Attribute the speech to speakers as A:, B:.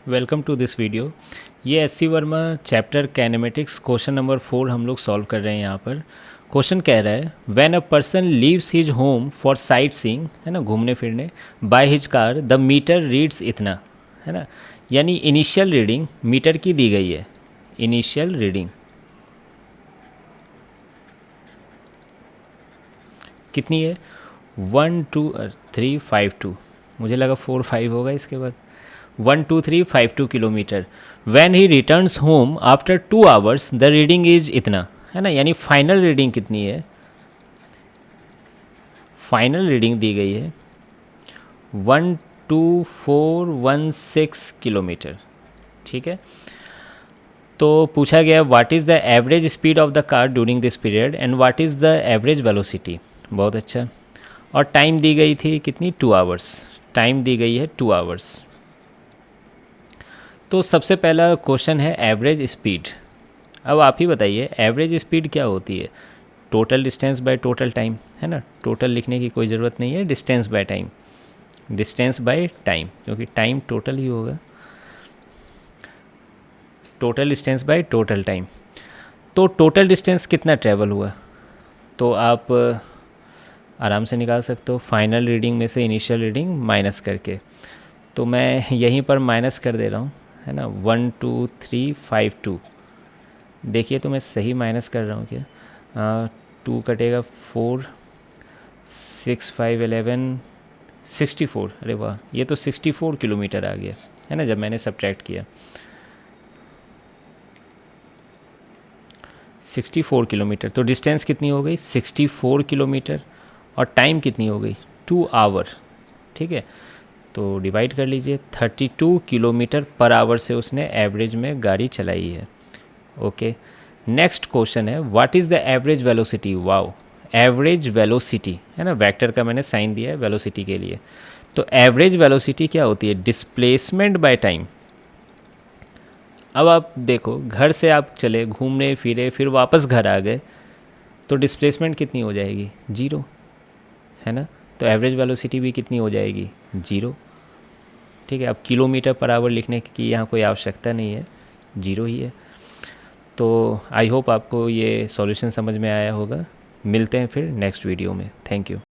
A: Welcome to this video. ये S C Verma chapter kinematics question number 4 हम लोग solve कर रहे हैं। यहाँ पर क्वेश्चन कह रहा है when a person leaves his home for sightseeing, है ना, घूमने फिरने, by his car the meter reads इतना, है ना। यानी इनिशियल रीडिंग मीटर की दी गई है। इनिशियल रीडिंग कितनी है? 12352। मुझे लगा 45 होगा इसके बाद। 12352 kilometre. When he returns home after 2 hours the reading is इतना, है ना। यानी फाइनल रीडिंग कितनी है? फाइनल रीडिंग दी गई है 12416 किलोमीटर। ठीक है। तो पूछा गया what is the average speed of the car during this period and what is the average velocity. बहुत अच्छा। और टाइम दी गई थी कितनी? 2 आवर्स। टाइम दी गई है 2 आवर्स। तो सबसे पहला क्वेश्चन है एवरेज स्पीड। अब आप ही बताइए एवरेज स्पीड क्या होती है? Total distance by total time, है ना। टोटल लिखने की कोई ज़रूरत नहीं है, distance by time. Distance by time, क्योंकि टाइम टोटल ही होगा। Total distance by total time. तो टोटल डिस्टेंस कितना ट्रैवल हुआ? तो आप आराम से निकाल सकते हो फाइनल रीडिंग में से इनिशियल रीडिंग माइनस करके। तो मैं यहीं पर माइनस कर दे रहा हूँ, है ना। 12352। देखिए तो मैं सही माइनस कर रहा हूँ क्या? 2 कटेगा 4, 6 5 11 64। अरे वाह, ये तो 64 किलोमीटर आ गया, है ना, जब मैंने सब्ट्रैक्ट किया। 64 किलोमीटर। तो डिस्टेंस कितनी हो गई? 64 किलोमीटर। और टाइम कितनी हो गई? 2 आवर। ठीक है। तो डिवाइड कर लीजिए, 32 किलोमीटर पर आवर से उसने एवरेज में गाड़ी चलाई है। ओके। नेक्स्ट क्वेश्चन है what is the average velocity. Wow, average velocity, है ना, वेक्टर का मैंने साइन दिया है वेलोसिटी के लिए। तो एवरेज वेलोसिटी क्या होती है? Displacement by time. अब आप देखो, घर से आप चले घूमने फिरे फिर वापस घर आ गए, तो डिस्प्लेसमेंट कितनी हो जाएगी? 0, है ना। तो एवरेज वेलोसिटी भी कितनी हो जाएगी? 0। ठीक है। अब किलोमीटर पर आवर लिखने की यहाँ कोई आवश्यकता नहीं है, 0 ही है। तो आई होप आपको ये सॉल्यूशन समझ में आया होगा। मिलते हैं फिर नेक्स्ट वीडियो में। Thank you.